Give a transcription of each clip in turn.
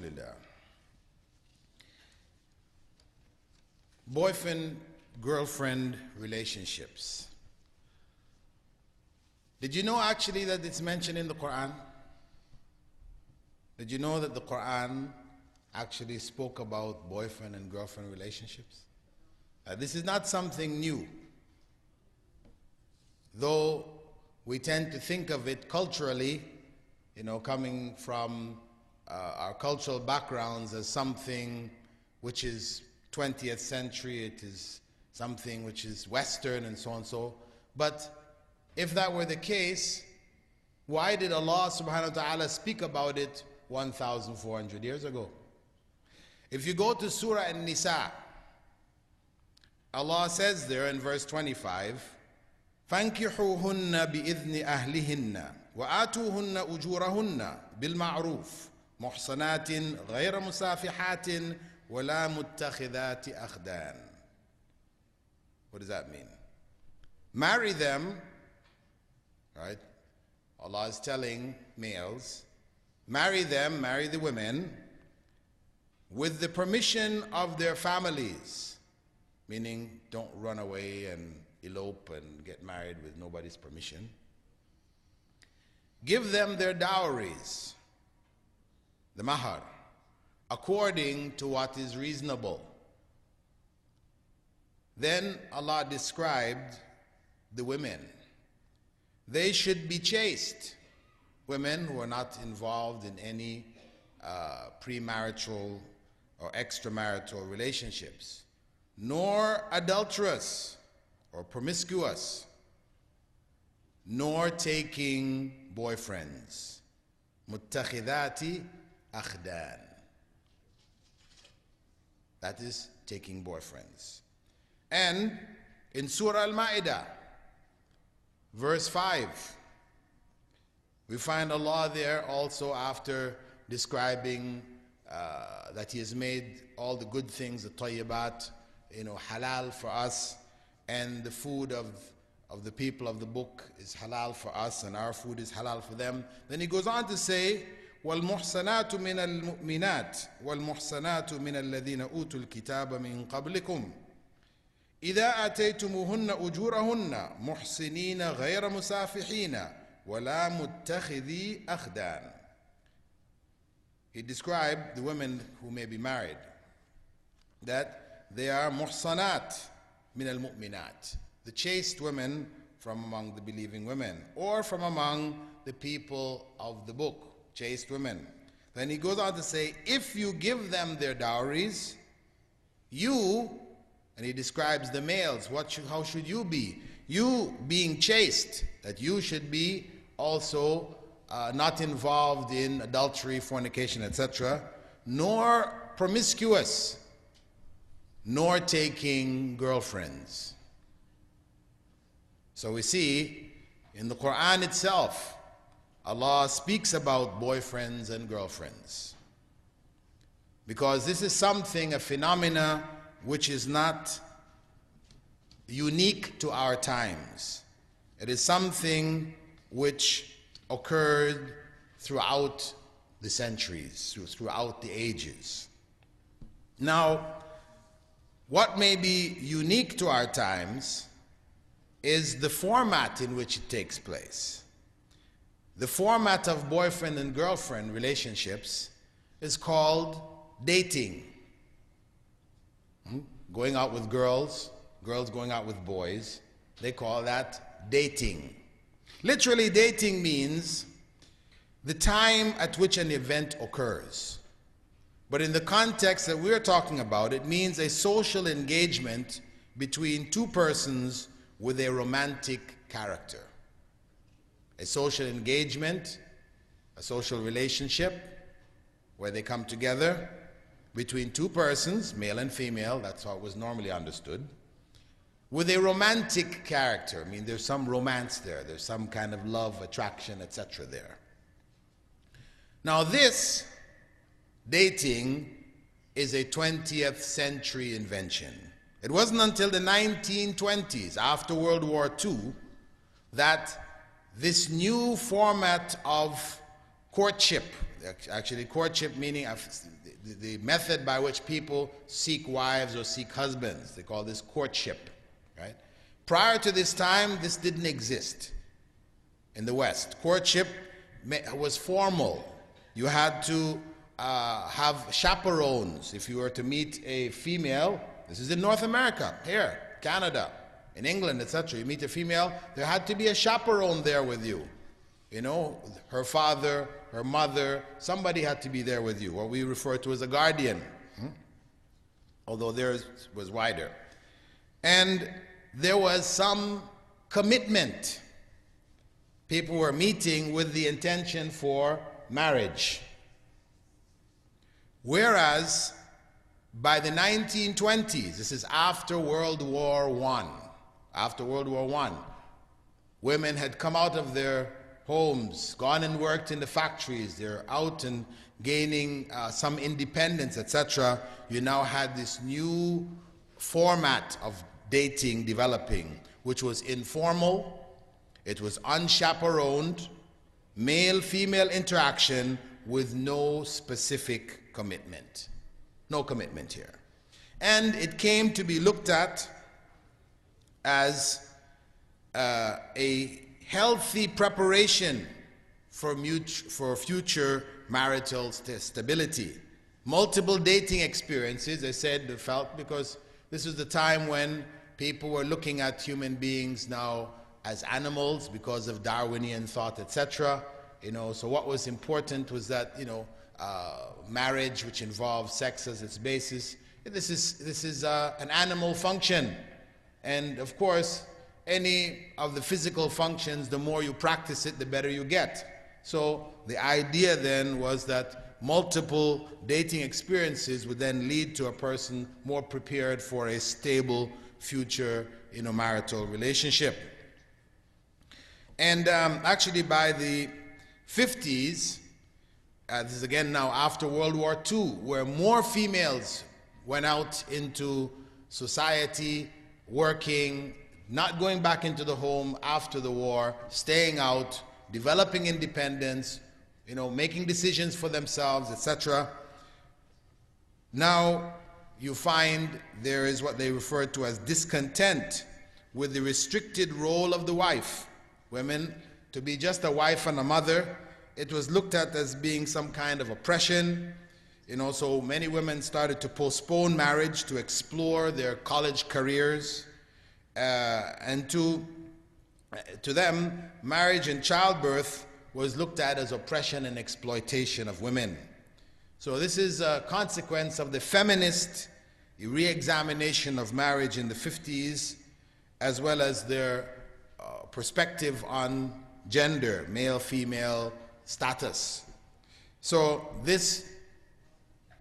Alhamdulillah. Boyfriend-girlfriend relationships. Did you know actually that it's mentioned in the Quran? Did you know that the Quran actually spoke about boyfriend and girlfriend relationships? This is not something new. Though we tend to think of it culturally, coming from our cultural backgrounds as something which is 20th century, it is something which is Western and so on and so. But if that were the case, why did Allah subhanahu wa ta'ala speak about it 1,400 years ago? If you go to Surah An-Nisa, Allah says there in verse 25, فَانْكِحُوهُنَّ بِإِذْنِ أَهْلِهِنَّ وَآتُوهُنَّ أُجُورَهُنَّ بِالْمَعْرُوفِ مُحْصَنَاتٍ غَيْرَ مُسَافِحَاتٍ وَلَا مُتَّخِذَاتِ أَخْدَانٍ. What does that mean? Marry them, right? Allah is telling males, marry them, marry the women, with the permission of their families, meaning don't run away and elope and get married with nobody's permission. Give them their dowries, the mahar, according to what is reasonable. Then Allah described the women. They should be chaste. Women who are not involved in any premarital or extramarital relationships, nor adulterous or promiscuous, nor taking boyfriends. Muttakhidati akhdan. That is taking boyfriends. And in Surah Al-Ma'idah, verse 5, we find Allah there also after describing that He has made all the good things, the tayyibat, halal for us, and the food of the people of the book is halal for us, and our food is halal for them. Then He goes on to say, وَالْمُحْصَنَاتُ مِنَ الْمُؤْمِنَاتِ وَالْمُحْصَنَاتُ مِنَ الَّذِينَ أُوتُوا الْكِتَابَ مِنْ قَبْلِكُمْ إِذَا أَتَيْتُمُوهُنَّ أُجُورَهُنَّ مُحْصِنِينَ غَيْرَ مُسَافِحِينَ وَلَا مُتَّخِذِي أَخْدَانٍ. He described the women who may be married, that they are muhsanat min al-mu'minat, the chaste women from among the believing women, or from among the people of the book, chaste women. Then he goes on to say, if you give them their dowries, you, and he describes the males, how should you be? You being chaste, that you should be also not involved in adultery, fornication, etc., nor promiscuous, nor taking girlfriends. So we see in the Quran itself, Allah speaks about boyfriends and girlfriends, because this is something, a phenomena which is not unique to our times. It is something which occurred throughout the centuries, throughout the ages. Now, what may be unique to our times is the format in which it takes place. The format of boyfriend and girlfriend relationships is called dating. Going out with girls, girls going out with boys, they call that dating. Literally, dating means the time at which an event occurs. But in the context that we're talking about, it means a social engagement between two persons with a romantic character. A social engagement, a social relationship where they come together between two persons, male and female, that's how it was normally understood, with a romantic character. I mean, there's some romance there, there's some kind of love, attraction, etc. there. Now this dating is a 20th century invention. It wasn't until the 1920s, after World War II, that this new format of courtship. Actually, courtship meaning the method by which people seek wives or seek husbands. They call this courtship, right? Prior to this time, this didn't exist in the West. Courtship was formal. You had to have chaperones if you were to meet a female. This is in North America, here, Canada, in England, etc. You meet a female, there had to be a chaperone there with you. You know, her father, her mother, somebody had to be there with you, what we refer to as a guardian, although theirs was wider. And there was some commitment. People were meeting with the intention for marriage. Whereas by the 1920s, this is after World War I, women had come out of their homes, gone and worked in the factories, they're out and gaining some independence, etc. You now had this new format of dating developing, which was informal, it was unchaperoned, male-female interaction with no specific commitment. No commitment here. And it came to be looked at as a healthy preparation for future marital stability. Multiple dating experiences, they said, they felt, because this was the time when people were looking at human beings now as animals because of Darwinian thought, etc. You know, so what was important was that, you know, marriage, which involves sex as its basis, this is an animal function. And of course, any of the physical functions, the more you practice it, the better you get. So the idea then was that multiple dating experiences would then lead to a person more prepared for a stable future, you know, marital relationship. And actually by the 50s, this is again now after World War II, where more females went out into society, working, not going back into the home after the war, staying out, developing independence, you know, making decisions for themselves, etc. Now you find there is what they refer to as discontent with the restricted role of the wife. Women, to be just a wife and a mother, it was looked at as being some kind of oppression. You know, so many women started to postpone marriage to explore their college careers. And to them, marriage and childbirth was looked at as oppression and exploitation of women. So this is a consequence of the feminist re-examination of marriage in the 50s, as well as their perspective on gender, male-female status. So this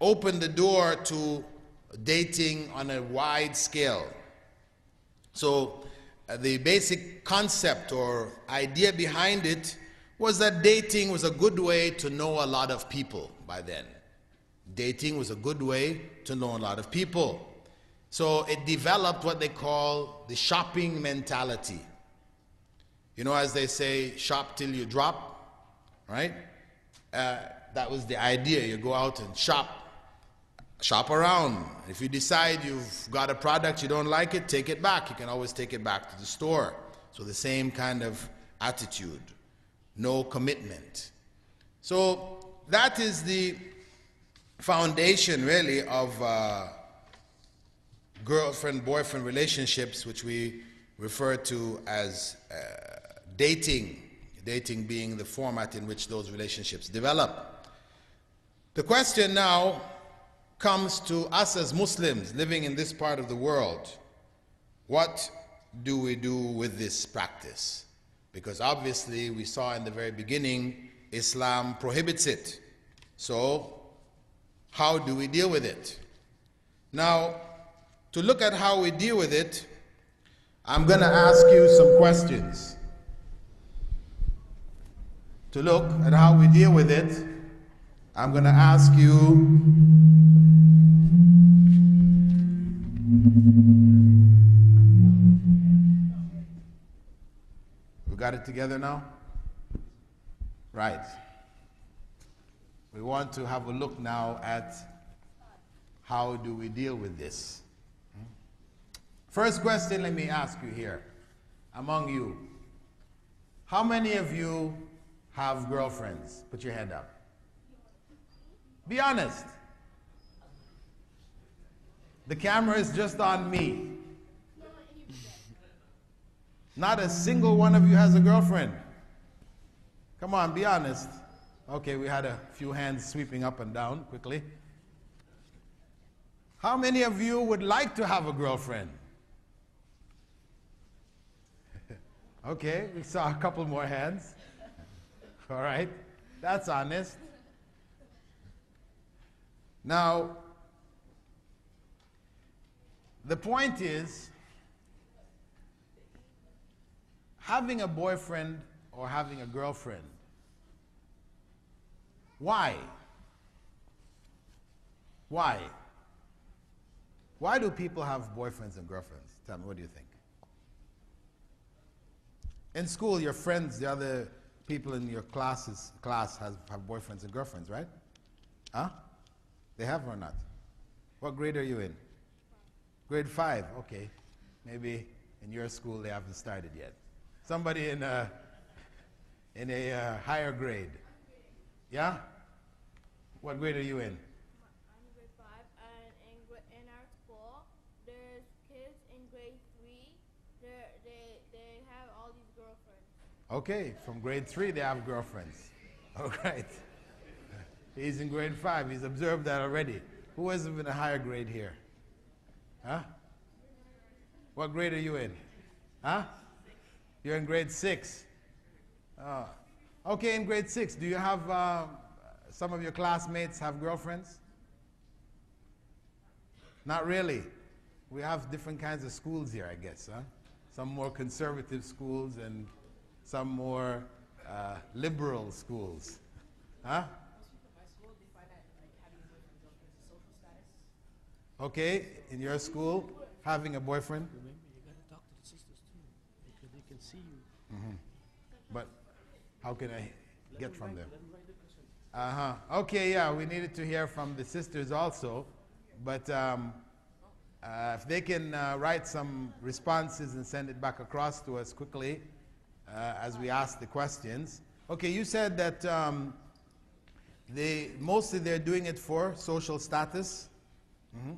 opened the door to dating on a wide scale. So the basic concept or idea behind it was that dating was a good way to know a lot of people by then. Dating was a good way to know a lot of people. So it developed what they call the shopping mentality. You know, as they say, shop till you drop, right? That was the idea. You go out and shop around. If you decide you've got a product, you don't like it, take it back. You can always take it back to the store. So the same kind of attitude, no commitment. So that is the foundation really of girlfriend-boyfriend relationships, which we refer to as dating being the format in which those relationships develop. The question now comes to us as Muslims living in this part of the world. What do we do with this practice? Because obviously we saw in the very beginning, Islam prohibits it. So how do we deal with it? Now, to look at how we deal with it, I'm going to ask you some questions. To look at how we deal with it, I'm going to ask you we got it together now? Right. we want to have a look now at how do we deal with this. First question, let me ask you here, among you. How many of you have girlfriends? Put your hand up. Be honest. The camera is just on me. Not a single one of you has a girlfriend. Come on, be honest. Okay, we had a few hands sweeping up and down quickly. How many of you would like to have a girlfriend? Okay, we saw a couple more hands. All right, that's honest. Now, the point is, having a boyfriend or having a girlfriend, why? Why? Why do people have boyfriends and girlfriends? Tell me, what do you think? In school, your friends, the other people in your class have boyfriends and girlfriends, right? Huh? They have or not? What grade are you in? Grade 5, okay. Maybe in your school they haven't started yet. Somebody in a higher grade. Yeah? What grade are you in? I'm in grade 5, and in our school, there's kids in grade 3. They have all these girlfriends. Okay, from grade 3 they have girlfriends. All right. He's in grade 5. He's observed that already. Who is in a higher grade here? Huh? What grade are you in? Huh? You're in grade 6. Okay, in grade 6, do you have some of your classmates have girlfriends? Not really. We have different kinds of schools here, I guess. Huh? Some more conservative schools and some more liberal schools. Huh? Okay, in your school, having a boyfriend? Remember, you got to talk to the sisters too, because they can see you. Mm-hmm. But how can I get from them? Let them write the question. Okay, yeah, we needed to hear from the sisters also. But if they can write some responses and send it back across to us quickly as we ask the questions. Okay, you said that mostly they're doing it for social status. Mm-hmm.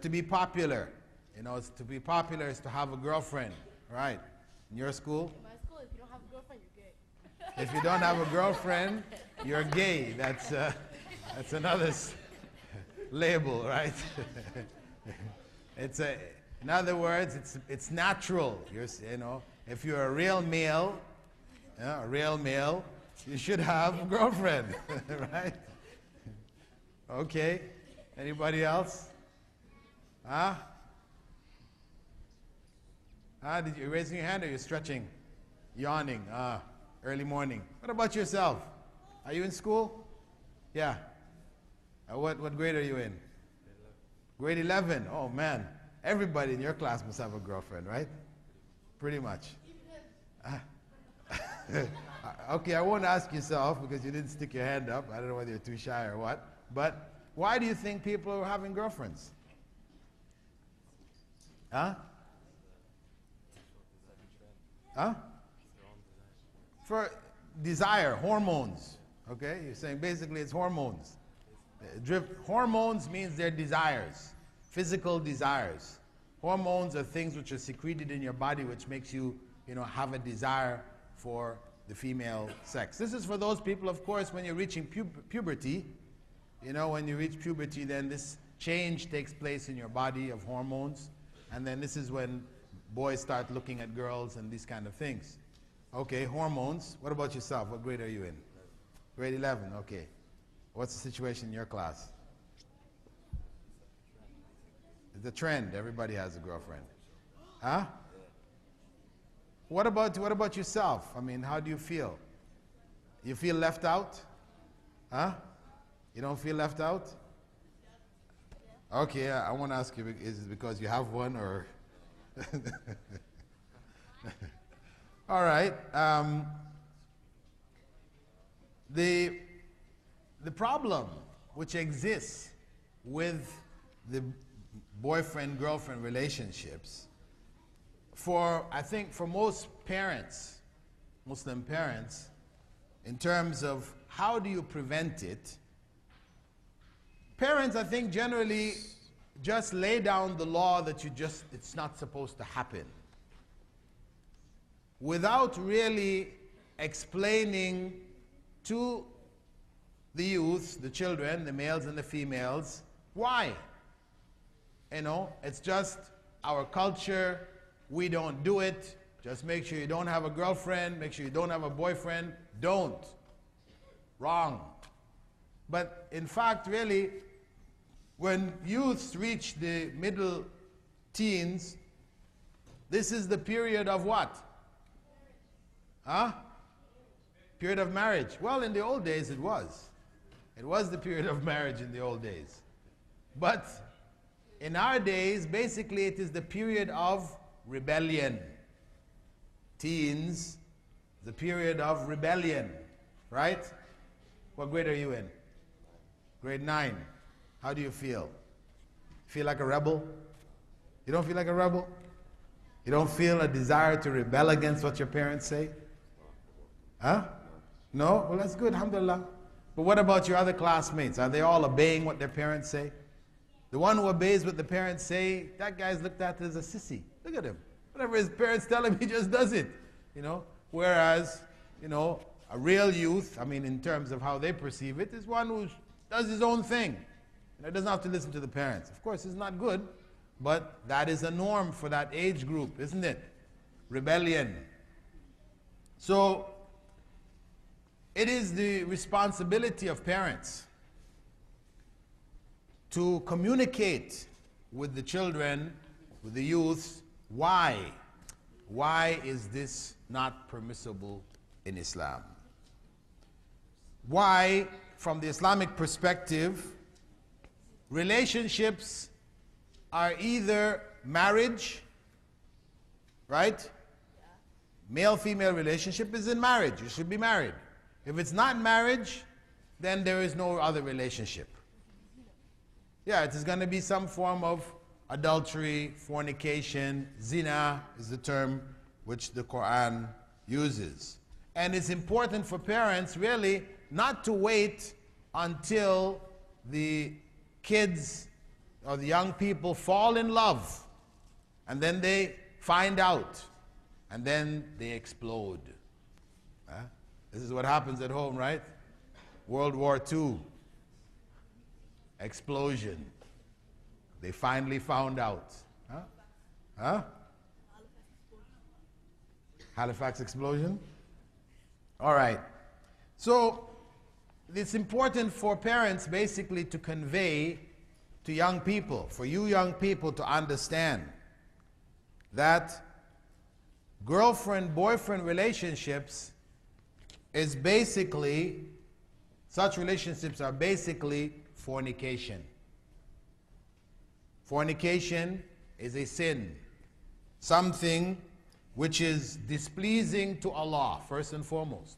To be popular. You know, to be popular is to have a girlfriend, right? In your school? In my school, if you don't have a girlfriend, you're gay. If you don't have a girlfriend, you're gay. That's another label, right? In other words, it's natural. You know, if you're a real male, you should have a girlfriend, right? Okay. Anybody else? Huh? Did you raise your hand or you're stretching? Yawning. Early morning. What about yourself? Are you in school? Yeah. What grade are you in? Grade 11. Oh man. Everybody in your class must have a girlfriend, right? Pretty much. Okay, I won't ask yourself because you didn't stick your hand up. I don't know whether you're too shy or what. But why do you think people are having girlfriends? Huh? Huh? For desire, hormones. Okay? You're saying basically it's hormones. Hormones means they're desires, physical desires. Hormones are things which are secreted in your body which makes you, have a desire for the female sex. This is for those people, of course, when you're reaching puberty. When you reach puberty, then this change takes place in your body of hormones. And then this is when boys start looking at girls and these kind of things. Okay, hormones. What about yourself? What grade are you in? Grade 11, okay. What's the situation in your class? It's a trend. Everybody has a girlfriend. Huh? What about yourself? I mean, how do you feel? You feel left out? Huh? You don't feel left out? Okay, I want to ask you, is it because you have one or? All right. the problem which exists with the boyfriend-girlfriend relationships, I think for most parents, Muslim parents, in terms of how do you prevent it, parents, I think, generally just lay down the law that it's not supposed to happen, without really explaining to the youth, the children, the males and the females, why. You know, it's just our culture, we don't do it. Just make sure you don't have a girlfriend, make sure you don't have a boyfriend. Don't. Wrong. But in fact, really, when youths reach the middle teens, this is the period of what? Huh? Period of marriage. Well, in the old days it was. It was the period of marriage in the old days. But in our days, basically it is the period of rebellion. Teens, the period of rebellion, right? What grade are you in? Grade 9. How do you feel? Feel like a rebel? You don't feel like a rebel? You don't feel a desire to rebel against what your parents say? Huh? No? Well, that's good, alhamdulillah. But what about your other classmates? Are they all obeying what their parents say? The one who obeys what the parents say, that guy's looked at as a sissy. Look at him. Whatever his parents tell him, he just does it. You know? Whereas, you know, a real youth, I mean, in terms of how they perceive it, is one who does his own thing. You know, doesn't have to listen to the parents. Of course, it's not good, but that is a norm for that age group, isn't it? Rebellion. So, it is the responsibility of parents to communicate with the children, with the youth, why? Why is this not permissible in Islam? Why, from the Islamic perspective, relationships are either marriage, right? Male-female relationship is in marriage. You should be married. If it's not marriage, then there is no other relationship. Yeah, it is going to be some form of adultery, fornication, zina is the term which the Quran uses. And it's important for parents really not to wait until the kids or the young people fall in love and then they find out and then they explode. Huh? This is what happens at home, right? World War II. Explosion. They finally found out. Huh? Huh? Halifax explosion? All right. So, it's important for parents basically to convey to young people, for you young people to understand that girlfriend-boyfriend relationships is basically, such relationships are basically fornication. Fornication is a sin, something which is displeasing to Allah, first and foremost.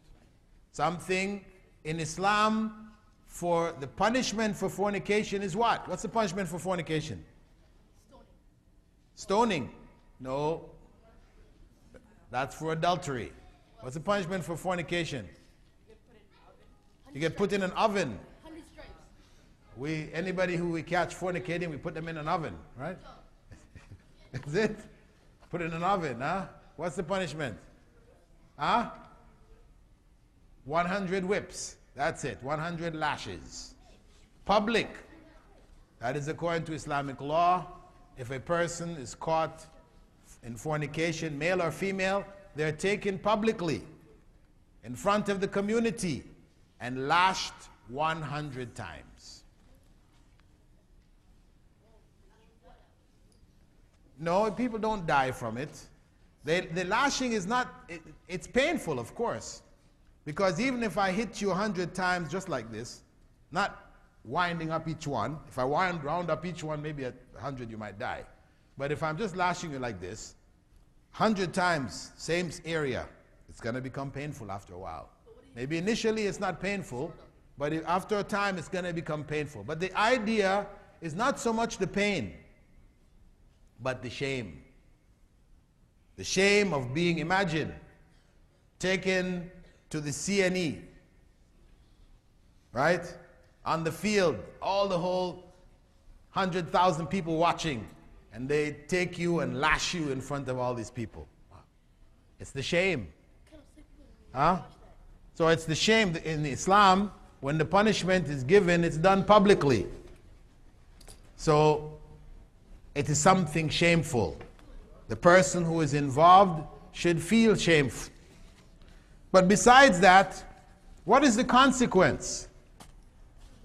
Something in Islam, for the punishment for fornication is what? What's the punishment for fornication? Stoning. No. That's for adultery. What's the punishment for fornication? You get put in an oven. Anybody who we catch fornicating, we put them in an oven, right? Is it? Put it in an oven, huh? What's the punishment? Huh? 100 whips. That's it. 100 lashes. Public. That is according to Islamic law. If a person is caught in fornication, male or female, they're taken publicly in front of the community and lashed 100 times. No, people don't die from it. The lashing is not, it's painful, of course. Because even if I hit you 100 times just like this, not winding up each one, if I round up each one, maybe at 100 you might die. But if I'm just lashing you like this, 100 times, same area, it's going to become painful after a while. Maybe initially it's not painful, but after a time it's going to become painful. But the idea is not so much the pain, but the shame. The shame of being, imagine, taken to the CNE, right? On the field, the whole 100,000 people watching, and they take you and lash you in front of all these people. It's the shame. Huh? So it's the shame in Islam, when the punishment is given, it's done publicly. So it is something shameful. The person who is involved should feel shameful. But besides that, what is the consequence?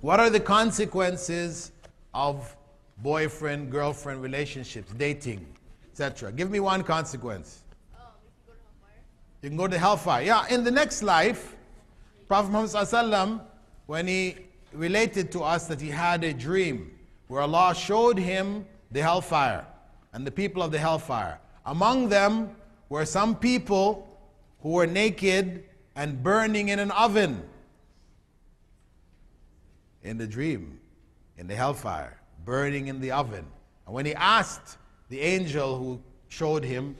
What are the consequences of boyfriend-girlfriend relationships, dating, etc.? Give me one consequence. You can go to hellfire. Yeah, in the next life, Prophet Muhammad ﷺ, when he related to us that he had a dream where Allah showed him the hellfire and the people of the hellfire. Among them were some people who were naked and burning in an oven. In the dream, in the hellfire, burning in the oven. And when he asked the angel who showed him,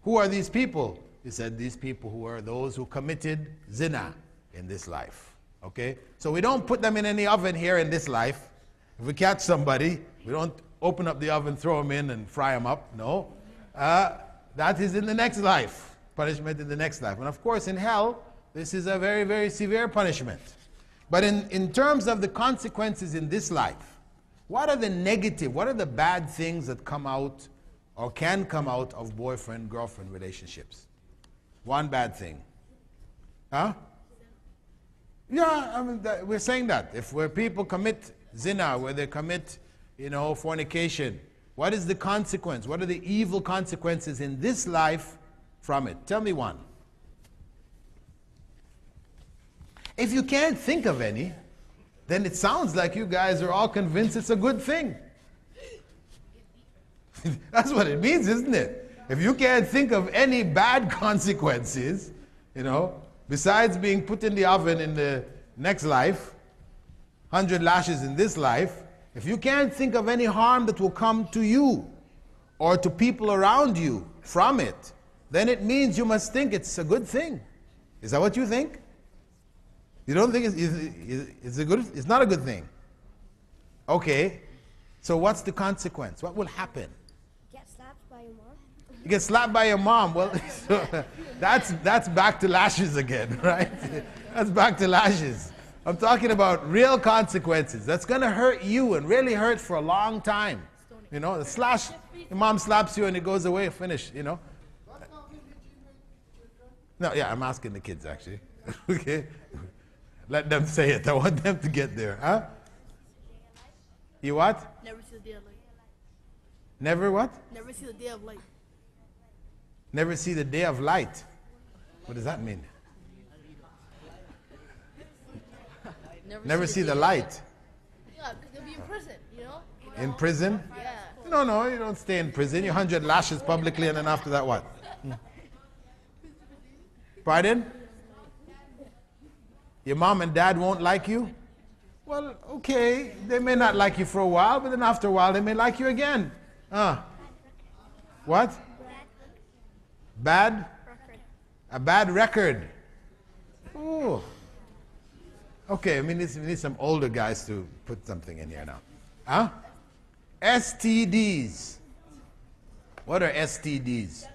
who are these people? He said, these people who are those who committed zina in this life. Okay? So we don't put them in any oven here in this life. If we catch somebody, we don't open up the oven, throw them in and fry them up. No. That is in the next life. Punishment in the next life. And of course in hell, this is a very, very severe punishment. But in terms of the consequences in this life, what are the negative, what are the bad things that come out or can come out of boyfriend-girlfriend relationships? One bad thing. Huh? Yeah, I mean, we're saying that. Where people commit zina, where they commit, fornication, what is the consequence? What are the evil consequences in this life from it? Tell me one. If you can't think of any, then it sounds like you guys are all convinced it's a good thing. That's what it means, isn't it? If you can't think of any bad consequences, besides being put in the oven in the next life, 100 lashes in this life, if you can't think of any harm that will come to you or to people around you from it, then it means you must think it's a good thing. Is that what you think? You don't think it's not a good thing? Okay, so what's the consequence? What will happen? Get slapped by your mom. You get slapped by your mom. Well, that's back to lashes again, right? That's back to lashes. I'm talking about real consequences. That's going to hurt you and really hurt for a long time. The slash, your mom slaps you and it goes away, finish, No, yeah, I'm asking the kids actually. Okay? Let them say it. I want them to get there. Huh? You what? Never see the day of light. Never what? Never see the day of light. Never see the day of light. What does that mean? Never see the light. Yeah, because they'll be in prison, In prison? Yeah. No, you don't stay in prison. You're 100 lashes publicly, and then after that, what? Pardon? Your mom and dad won't like you? Well, okay, they may not like you for a while, but then after a while, they may like you again. What? Bad? A bad record. Oh. Okay, we need some older guys to put something in here now. STDs. What are STDs?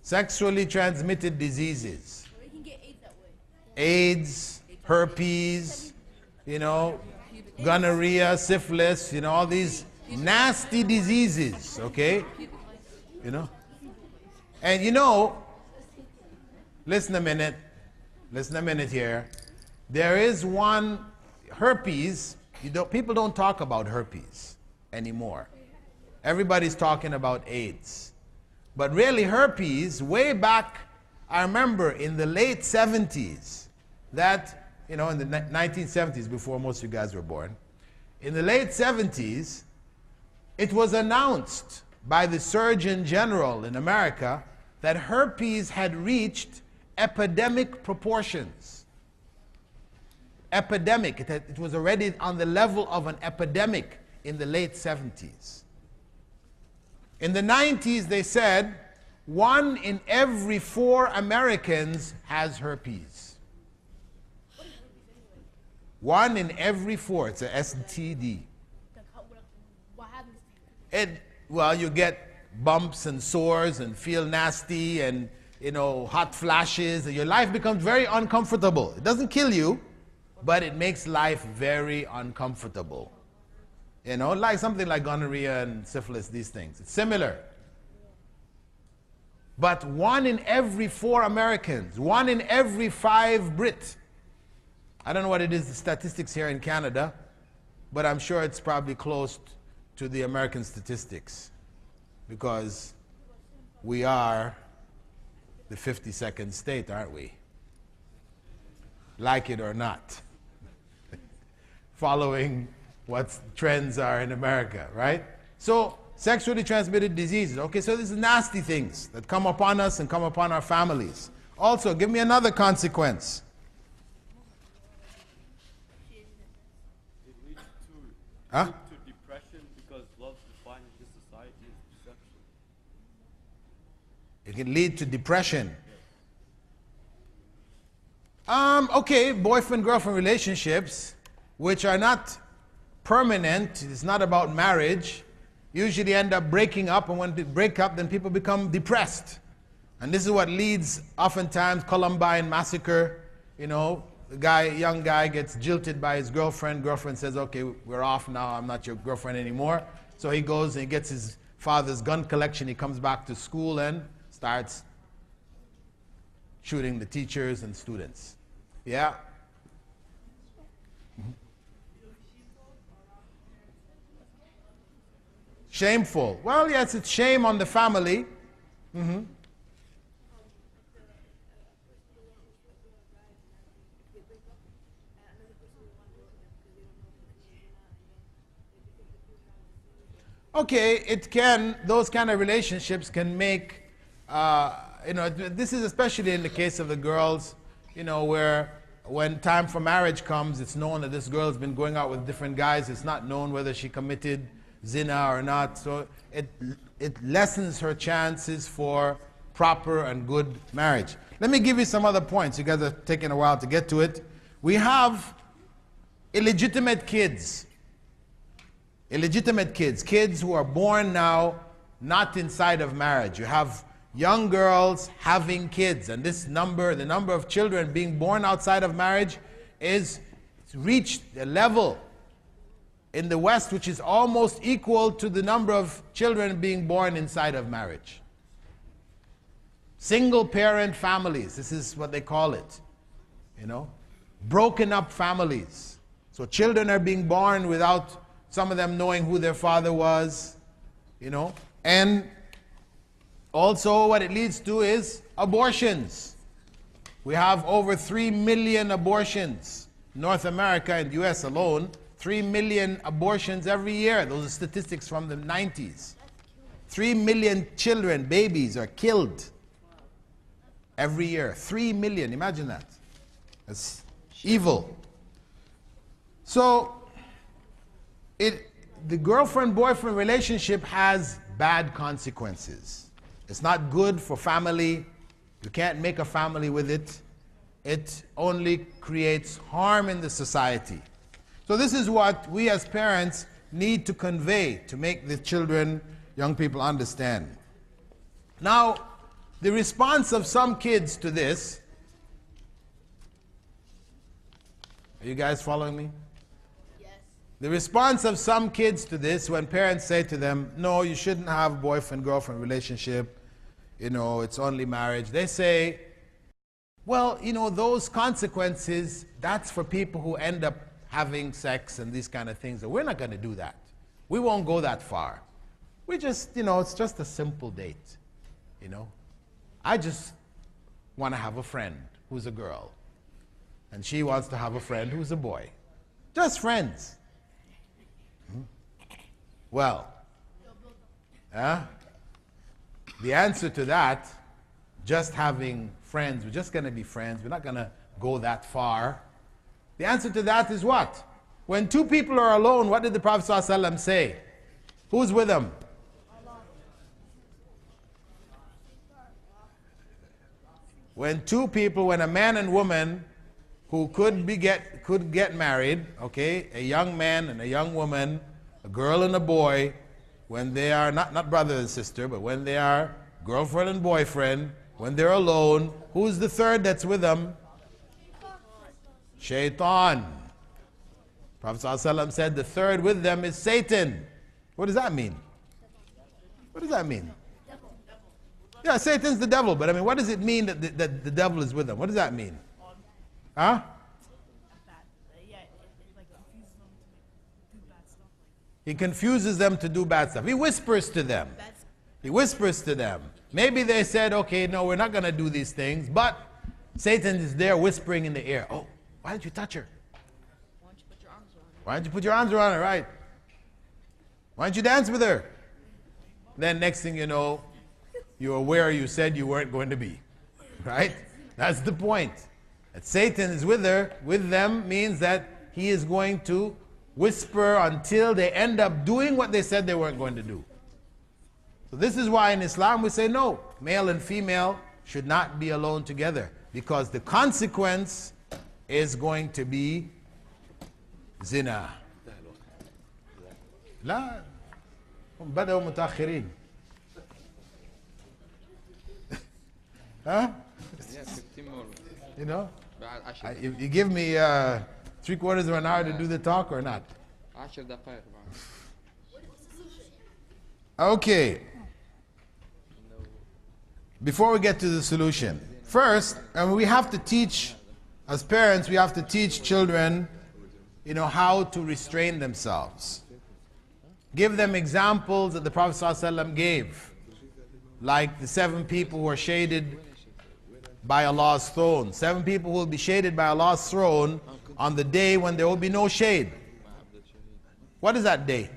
Sexually transmitted diseases. You can get AIDS that way. AIDS, herpes, gonorrhea, syphilis, all these nasty diseases, okay? And listen a minute here. There is one, herpes, people don't talk about herpes anymore. Everybody's talking about AIDS. But really herpes, way back, I remember in the late 70s, that, in the 1970s, before most of you guys were born, in the late 70s, it was announced by the Surgeon General in America that herpes had reached epidemic proportions. epidemic. It was already on the level of an epidemic in the late 70s. In the 90s, they said 1 in every 4 Americans has herpes. 1 in every 4. It's a STD. What happens to you? Well, you get bumps and sores and feel nasty and, hot flashes, and your life becomes very uncomfortable. It doesn't kill you, but it makes life very uncomfortable. Like something like gonorrhea and syphilis, these things. It's similar. But 1 in every 4 Americans, 1 in every 5 Brits. I don't know what it is, the statistics here in Canada, but I'm sure it's probably close to the American statistics, because we are the 52nd state, aren't we? Like it or not. Following what trends are in America, right? So, sexually transmitted diseases. Okay, so these are nasty things that come upon us and come upon our families. Also, give me another consequence. It leads Huh? to depression because love defined in this society is deception. It can lead to depression. Okay, boyfriend-girlfriend relationships, which are not permanent, it's not about marriage, usually end up breaking up, and when they break up, then people become depressed. And this is what leads, oftentimes, Columbine massacre, young guy gets jilted by his girlfriend says, okay, we're off now, I'm not your girlfriend anymore. So he goes and he gets his father's gun collection, he comes back to school and starts shooting the teachers and students. Yeah? Shameful. Well, yes, it's shame on the family. Okay, those kind of relationships can make, this is especially in the case of the girls, where when time for marriage comes, it's known that this girl has been going out with different guys. It's not known whether she committed zina or not. So it lessens her chances for proper and good marriage. Let me give you some other points. You guys are taking a while to get to it. We have illegitimate kids. Illegitimate kids. Kids who are born now not inside of marriage. You have young girls having kids, and the number of children being born outside of marriage is reached a level in the West which is almost equal to the number of children being born inside of marriage. Single parent families, this is what they call it. Broken up families. So children are being born without some of them knowing who their father was, and also what it leads to is abortions. We have over 3 million abortions. North America and the US alone, 3 million abortions every year. Those are statistics from the 90s. 3 million children, babies, are killed every year. 3 million, imagine that. That's evil. So, the girlfriend-boyfriend relationship has bad consequences. It's not good for family. You can't make a family with it. It only creates harm in the society. So this is what we as parents need to convey to make the children, young people understand. Now, the response of some kids to this, are you guys following me? Yes. The response of some kids to this, when parents say to them, no, you shouldn't have boyfriend-girlfriend relationship, it's only marriage. They say, well, those consequences, that's for people who end up having sex and these kind of things. We're not going to do that. We won't go that far. We just, it's just a simple date. I just want to have a friend who's a girl. And she wants to have a friend who's a boy. Just friends. Well, the answer to that, just having friends, we're just going to be friends, we're not going to go that far. The answer to that is what? When two people are alone, what did the Prophet ﷺ say? Who's with them? When two people, when a man and woman who could get married, okay, a young man and a young woman, a girl and a boy, when they are not brother and sister, but when they are girlfriend and boyfriend, when they're alone, who's the third that's with them? Shaitan. Prophet ﷺ said the third with them is Satan. What does that mean? What does that mean? Yeah, Satan's the devil, but I mean, what does it mean that the devil is with them? What does that mean? Huh? He confuses them to do bad stuff. He whispers to them. He whispers to them. Maybe they said, okay, no, we're not going to do these things, but Satan is there whispering in the ear. Oh, why don't you touch her? Why don't you put your arms around her? Why don't you put your arms around her, right? Why don't you dance with her? Then next thing you know, you're aware you said you weren't going to be. Right? That's the point. That Satan is with them means that he is going to whisper until they end up doing what they said they weren't going to do. So this is why in Islam we say no, male and female should not be alone together, because the consequence is going to be zina. لا هم بدأوا متأخرين. Huh? Yeah, 15 more. You know? بعد 10 If you give me 3/4 of an hour to do the talk or not. 10 دقائق بعد. Okay. Before we get to the solution, first, we have to teach, as parents, we have to teach children, how to restrain themselves. Give them examples that the Prophet ﷺ gave, like the 7 people who are shaded by Allah's throne. 7 people who will be shaded by Allah's throne on the day when there will be no shade. What is that day?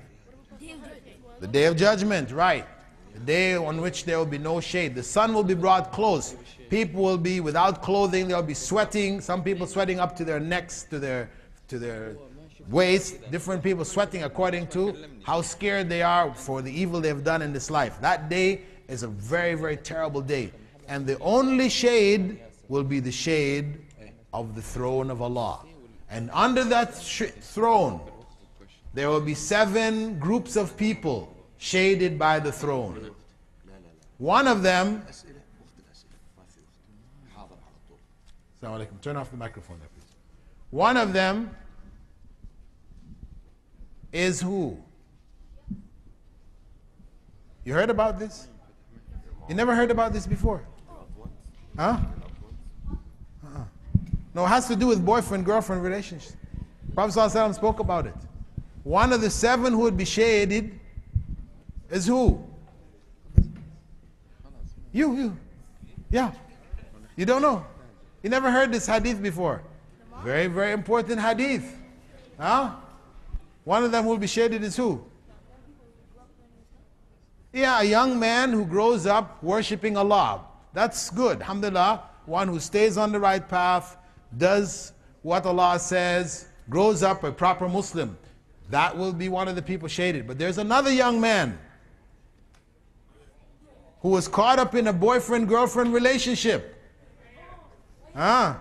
The day of judgment, right. The day on which there will be no shade. The sun will be brought close. People will be without clothing. They'll be sweating. Some people sweating up to their necks, to their waist. Different people sweating according to how scared they are for the evil they've done in this life. That day is a very, very terrible day. And the only shade will be the shade of the throne of Allah. And under that throne, there will be 7 groups of people shaded by the throne. One of them, Assalamu alaikum. Turn off the microphone there, please. One of them is who? You heard about this? You never heard about this before? Huh? No, it has to do with boyfriend-girlfriend relationships. Prophet ﷺ spoke about it. One of the 7 who would be shaded is who? You. Yeah. You don't know. You never heard this hadith before. Very, very important hadith. Huh? One of them who will be shaded is who? Yeah, a young man who grows up worshipping Allah. That's good. Alhamdulillah. One who stays on the right path, does what Allah says, grows up a proper Muslim. That will be one of the people shaded. But there's another young man who was caught up in a boyfriend-girlfriend relationship. Huh?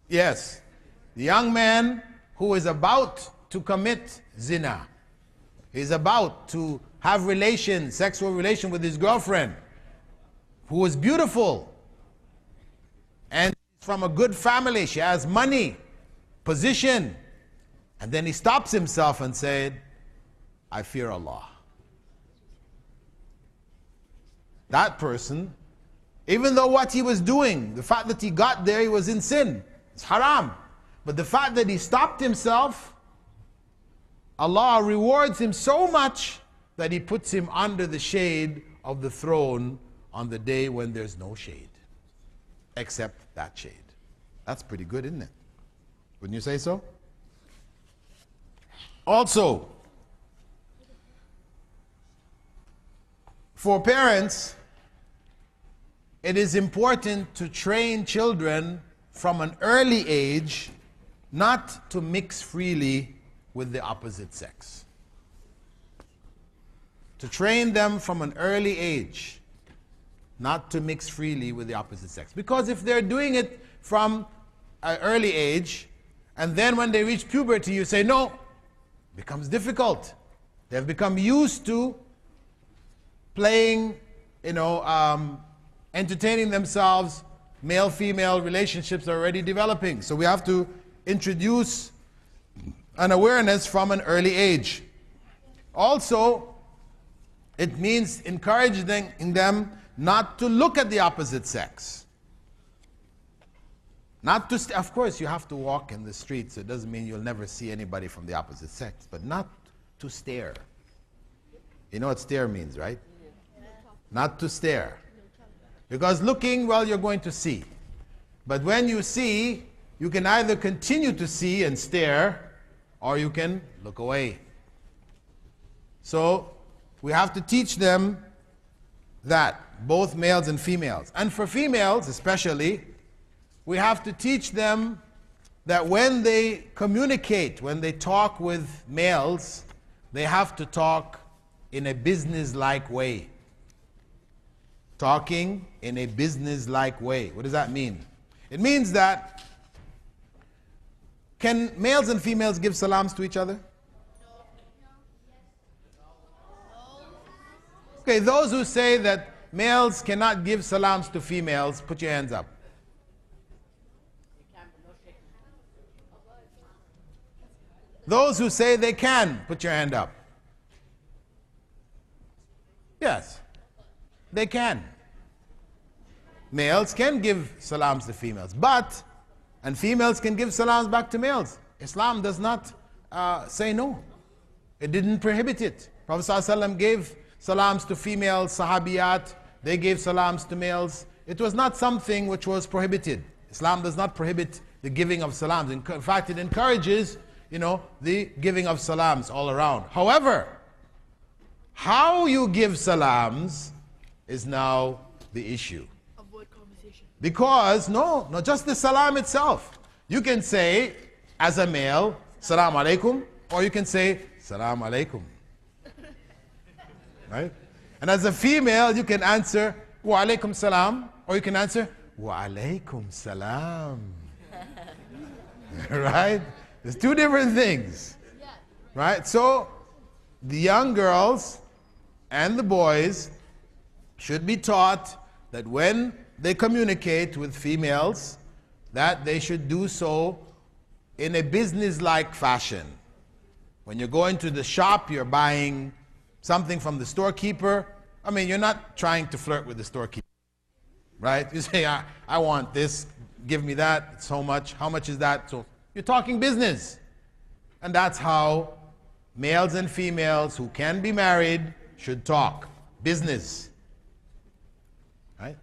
Yes. The young man who is about to commit zina. He's about to have sexual relation with his girlfriend, who is beautiful and from a good family. She has money, position. And then he stops himself and said, I fear Allah. That person, even though what he was doing, the fact that he got there, he was in sin. It's haram. But the fact that he stopped himself, Allah rewards him so much that he puts him under the shade of the throne on the day when there's no shade, except that shade. That's pretty good, isn't it? Wouldn't you say so? Also, for parents, it is important to train children from an early age not to mix freely with the opposite sex. To train them from an early age not to mix freely with the opposite sex. Because if they're doing it from an early age, and then when they reach puberty you say no, it becomes difficult. They've become used to playing, entertaining themselves. Male-female relationships are already developing. So we have to introduce an awareness from an early age. Also, it means encouraging them not to look at the opposite sex. Not to, of course, you have to walk in the street, so it doesn't mean you'll never see anybody from the opposite sex, but not to stare. You know what stare means, right? Not to stare. Because looking, well, you're going to see. But when you see, you can either continue to see and stare, or you can look away. So, we have to teach them that, both males and females. And for females especially, we have to teach them that when they communicate, when they talk with males, they have to talk in a business-like way. Talking in a business-like way. What does that mean? It means that, can males and females give salams to each other? Okay, those who say that males cannot give salams to females, put your hands up. Those who say they can, put your hand up. Yes, they can. Males can give salams to females, and females can give salams back to males. Islam does not say no. It didn't prohibit it. Prophet ﷺ gave salams to female sahabiyat, they gave salams to males. It was not something which was prohibited. Islam does not prohibit the giving of salams. In fact, it encourages, the giving of salams all around. However, how you give salams is now the issue. Avoid conversation. Because, no, just the salam itself. You can say, as a male, salam alaikum, or you can say, salam alaikum. Right? And as a female, you can answer, wa alaikum salam, or you can answer, wa alaikum salam. Right? There's two different things. Right? So, the young girls and the boys should be taught that when they communicate with females, that they should do so in a business-like fashion. When you're going to the shop, you're buying something from the storekeeper. I mean, you're not trying to flirt with the storekeeper, right? You say, I want this, give me that, it's so much, how much is that? So you're talking business. And that's how males and females who can be married should talk. Business. Right?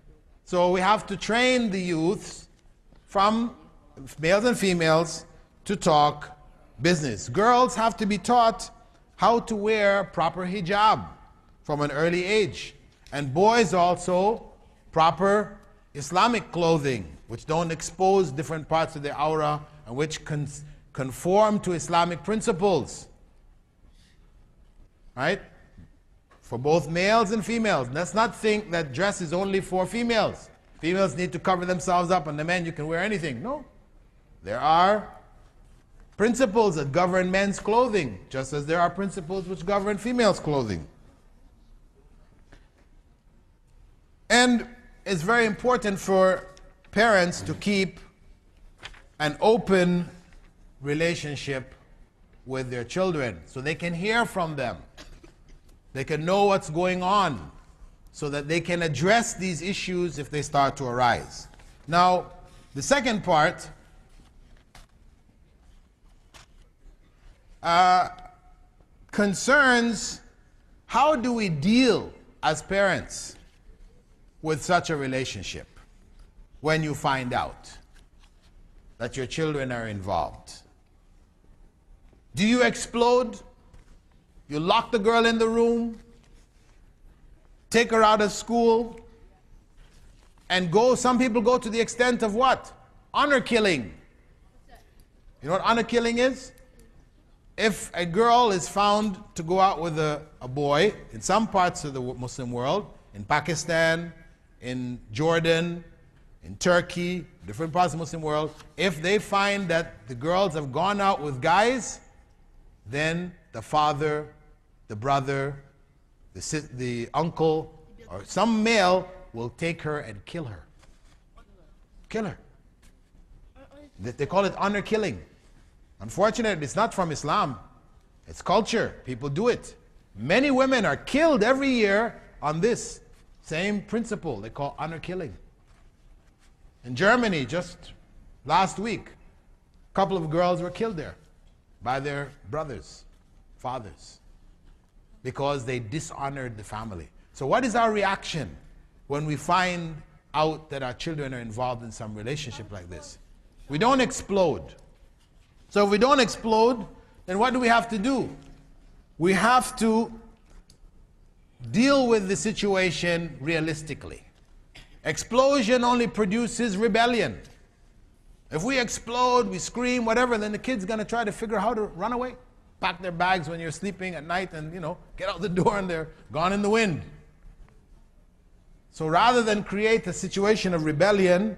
So we have to train the youths from males and females to talk business. Girls have to be taught how to wear proper hijab from an early age. And boys also proper Islamic clothing, which don't expose different parts of the aura and which conform to Islamic principles. Right? For both males and females. Let's not think that dress is only for females. Females need to cover themselves up, and the men, you can wear anything. No. There are principles that govern men's clothing, just as there are principles which govern females' clothing. And it's very important for parents to keep an open relationship with their children so they can hear from them. They can know what's going on so that they can address these issues if they start to arise. Now, the second part concerns how do we deal as parents with such a relationship when you find out that your children are involved. Do you explode? You lock the girl in the room, take her out of school, And some people go to the extent of what? Honor killing. You know what honor killing is? If a girl is found to go out with a boy in some parts of the Muslim world, in Pakistan, in Jordan, in Turkey, different parts of the Muslim world, if they find that the girls have gone out with guys, then the father, the brother, the uncle, or some male will take her and kill her. Kill her. They call it honor killing. Unfortunately, it's not from Islam. It's culture. People do it. Many women are killed every year on this same principle they call honor killing. In Germany, just last week, a couple of girls were killed there by their brothers, fathers, because they dishonored the family. So what is our reaction when we find out that our children are involved in some relationship like this? We don't explode. So if we don't explode, then what do we have to do? We have to deal with the situation realistically. Explosion only produces rebellion. If we explode, we scream, whatever, then the kid's going to try to figure out how to run away. Pack their bags when you're sleeping at night and, get out the door and they're gone in the wind. So rather than create a situation of rebellion,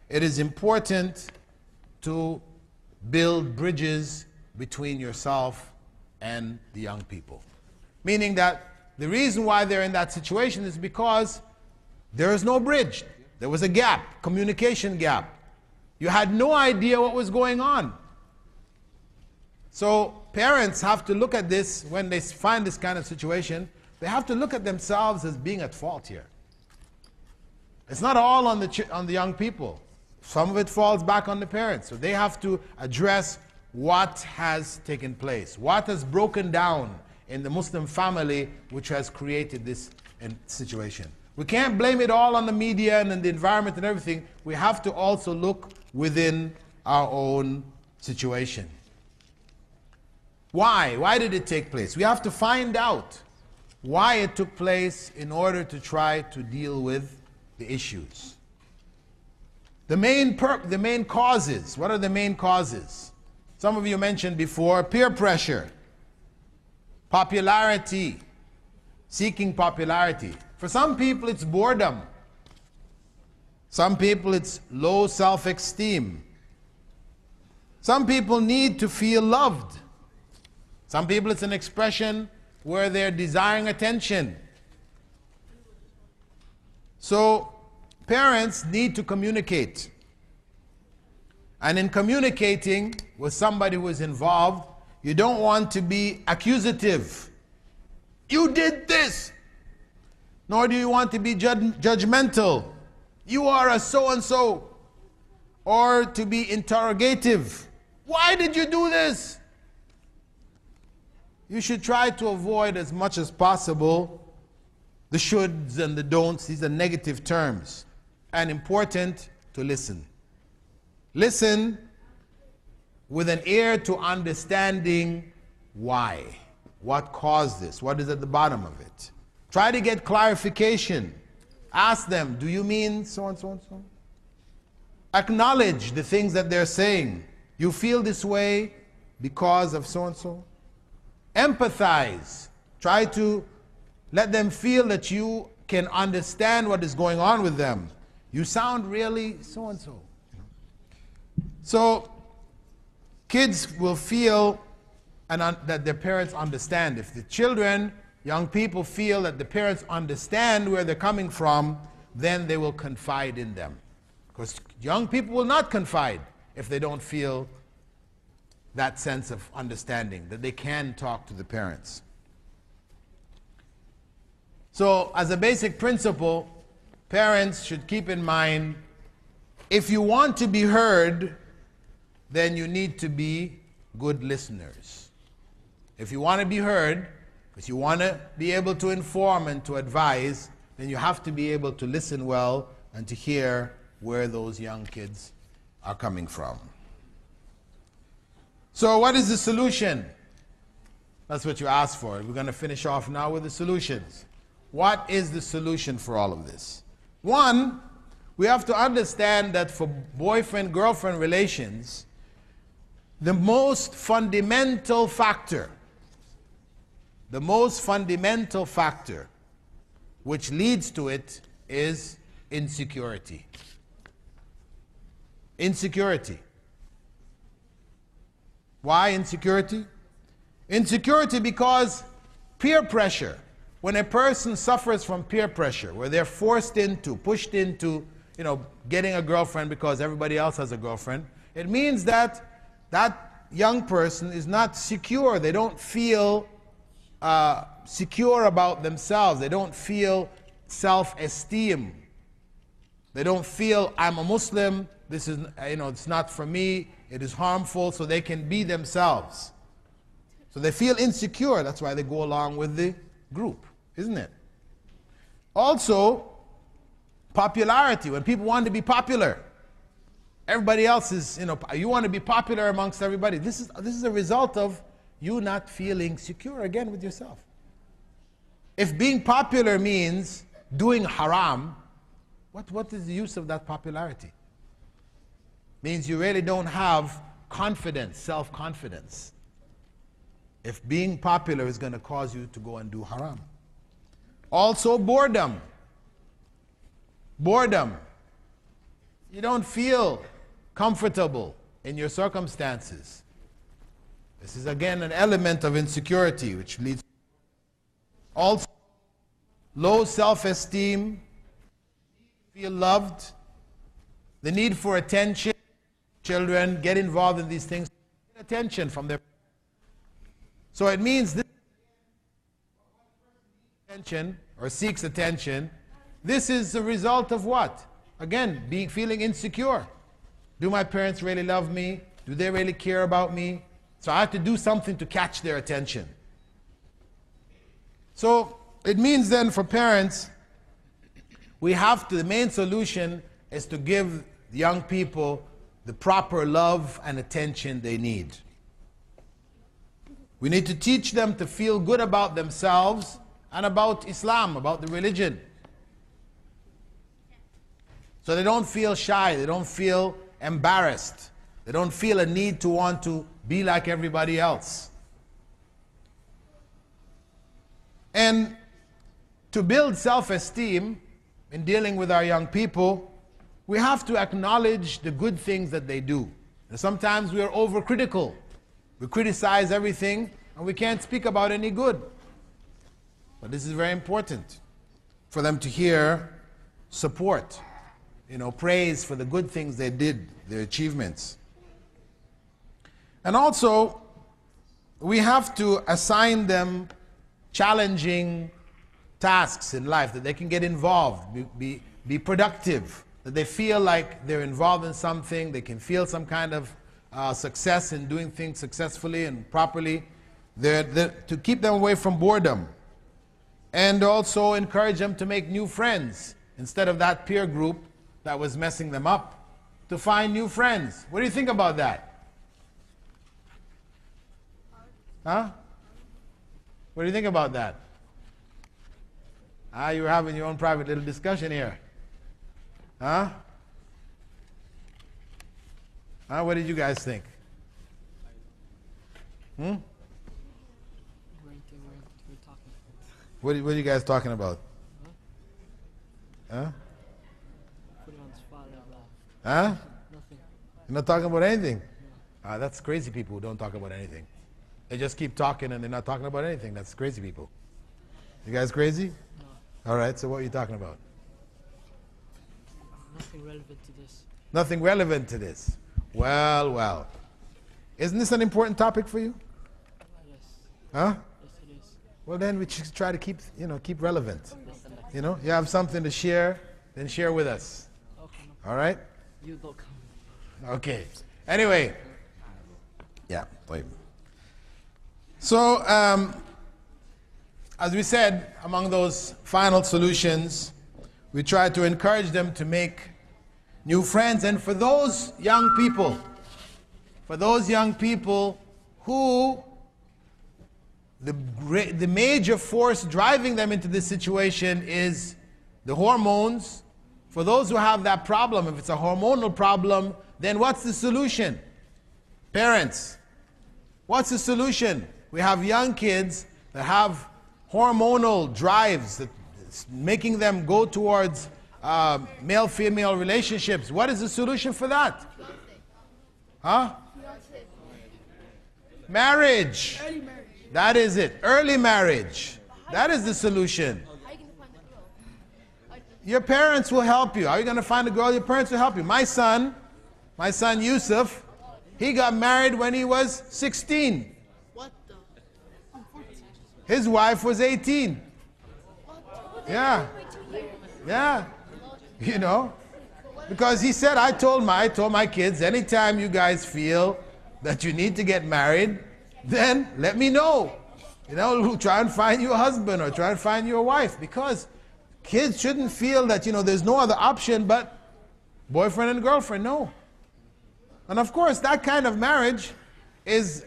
it is important to build bridges between yourself and the young people. Meaning that the reason why they're in that situation is because there is no bridge. There was a gap, communication gap. You had no idea what was going on. So parents have to look at this when they find this kind of situation. They have to look at themselves as being at fault here. It's not all on the young people. Some of it falls back on the parents. So they have to address what has taken place, what has broken down in the Muslim family which has created this situation. We can't blame it all on the media and the environment and everything. We have to also look within our own situation. Why? Why did it take place? We have to find out why it took place in order to try to deal with the issues. The main causes. What are the main causes? Some of you mentioned before, peer pressure, popularity, seeking popularity. For some people it's boredom. Some people it's low self-esteem. Some people need to feel loved. Some people it's an expression where they're desiring attention. So parents need to communicate. And in communicating with somebody who is involved, you don't want to be accusative. You did this. Nor do you want to be judgmental. You are a so-and-so. Or to be interrogative. Why did you do this? You should try to avoid as much as possible the shoulds and the don'ts. These are negative terms. And important to listen. Listen with an ear to understanding why. What caused this? What is at the bottom of it? Try to get clarification. Ask them, do you mean so and so and so? Acknowledge the things that they're saying. You feel this way because of so and so. Empathize. Try to let them feel that you can understand what is going on with them. You sound really so and so. So kids will feel that their parents understand. If the children, young people feel that the parents understand where they're coming from, then they will confide in them. Because young people will not confide if they don't feel that sense of understanding, that they can talk to the parents. So as a basic principle, parents should keep in mind, if you want to be heard, then you need to be good listeners. If you want to be heard, because you want to be able to inform and to advise, then you have to be able to listen well and to hear where those young kids are coming from. So what is the solution? That's what you asked for. We're going to finish off now with the solutions. What is the solution for all of this? One, We have to understand that for boyfriend-girlfriend relations, the most fundamental factor which leads to it is insecurity. Insecurity. Why insecurity? Insecurity because peer pressure. When a person suffers from peer pressure, where they're pushed into, getting a girlfriend because everybody else has a girlfriend, it means that that young person is not secure. They don't feel secure about themselves. They don't feel self-esteem. They don't feel, I'm a Muslim, this is, it's not for me, it is harmful, so they can be themselves. So they feel insecure, that's why they go along with the group, isn't it? Also, popularity. When people want to be popular, everybody else is, you want to be popular amongst everybody. This is a result of you not feeling secure again with yourself. If being popular means doing haram, what is the use of that popularity? Means you really don't have confidence, self-confidence. If being popular is going to cause you to go and do haram. Also boredom. Boredom. You don't feel comfortable in your circumstances. This is again an element of insecurity which leads also low self-esteem, feel loved, the need for attention. Children get involved in these things, get attention from their. So it means this attention or seeks attention. This is the result of what? Again, feeling insecure. Do my parents really love me? Do they really care about me? So I have to do something to catch their attention. So it means then for parents, the main solution is to give young people the proper love and attention they need. We need to teach them to feel good about themselves and about Islam, about the religion. So they don't feel shy, they don't feel embarrassed, they don't feel a need to want to be like everybody else. And to build self-esteem in dealing with our young people, we have to acknowledge the good things that they do. And sometimes we are overcritical. We criticize everything and we can't speak about any good. But this is very important for them to hear support, praise for the good things they did, their achievements. And also, we have to assign them challenging tasks in life that they can get involved, be productive, that they feel like they're involved in something, they can feel some kind of success in doing things successfully and properly, to keep them away from boredom. And also encourage them to make new friends instead of that peer group that was messing them up, to find new friends. What do you think about that? Huh? What do you think about that? You're having your own private little discussion here. Huh? What did you guys think? We're talking. What are you guys talking about? Huh? Put it on the spot out loud. Huh? Nothing. You're not talking about anything? That's crazy people who don't talk about anything. They just keep talking and they're not talking about anything. That's crazy people. You guys crazy? No. All right, so what are you talking about? Nothing relevant to this. Nothing relevant to this. Well. Isn't this an important topic for you? Yes. Huh? Yes, it is. Well, then we should try to keep relevant. That's the next. You have something to share, then share with us. Okay. No. All right? You don't come. Okay. Anyway. Yeah, wait. So, as we said, among those final solutions, we try to encourage them to make new friends. And for those young people who the major force driving them into this situation is the hormones, for those who have that problem, if it's a hormonal problem, then what's the solution? Parents, what's the solution? We have young kids that have hormonal drives that's making them go towards male-female relationships. What is the solution for that? Huh? Marriage. That is it. Early marriage. That is the solution. Your parents will help you. How are you going to find a girl? Your parents will help you. My son Yusuf, he got married when he was 16. What the? His wife was 18. Yeah. Yeah. You know, because he said, I told my kids, anytime you guys feel that you need to get married, then let me know. You know, we'll try and find you a husband or try and find you a wife, because kids shouldn't feel that, you know, there's no other option but boyfriend and girlfriend. No. And of course, that kind of marriage is,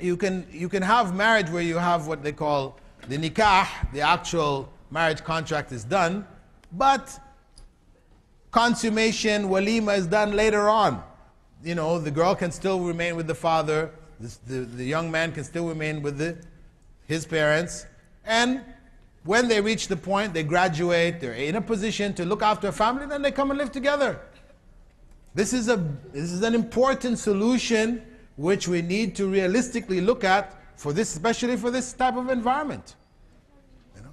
you can have marriage where you have what they call the nikah, the actual marriage contract is done, but consummation, walima is done later on. You know, the girl can still remain with the father, the young man can still remain with his parents, and when they reach the point, they graduate, they're in a position to look after a family, then they come and live together. This is an important solution which we need to realistically look at for this, especially for this type of environment. You know?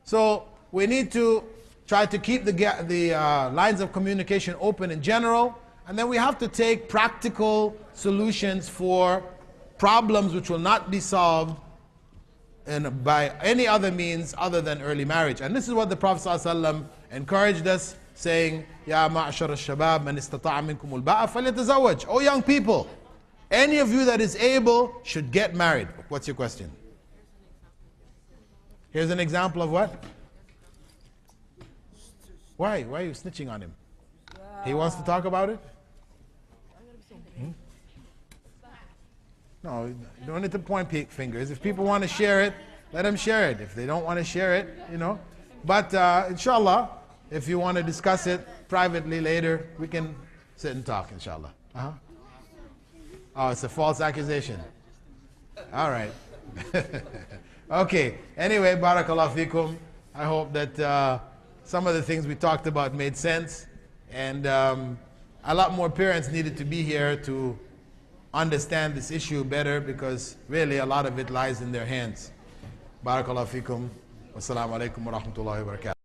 So we need to try to keep the lines of communication open in general, and then we have to take practical solutions for problems which will not be solved by any other means other than early marriage. And this is what the Prophet ﷺ encouraged us, saying, Ya ma'ashar al-shabab man istata'a minkum al-ba'a falyatazawwaj. Oh young people, any of you that is able should get married. What's your question? Here's an example of what? Why? Why are you snitching on him? He wants to talk about it? No, you don't need to point fingers. If people want to share it, let them share it. If they don't want to share it, you know. But inshallah, if you want to discuss it privately later, we can sit and talk, inshallah. Oh, it's a false accusation. All right. Okay. Anyway, barakallahu fikum. I hope that some of the things we talked about made sense. And a lot more parents needed to be here to understand this issue better, because really a lot of it lies in their hands. Barakallahu fikum. Wassalamu alaikum wa rahmatullahi wa barakatuh.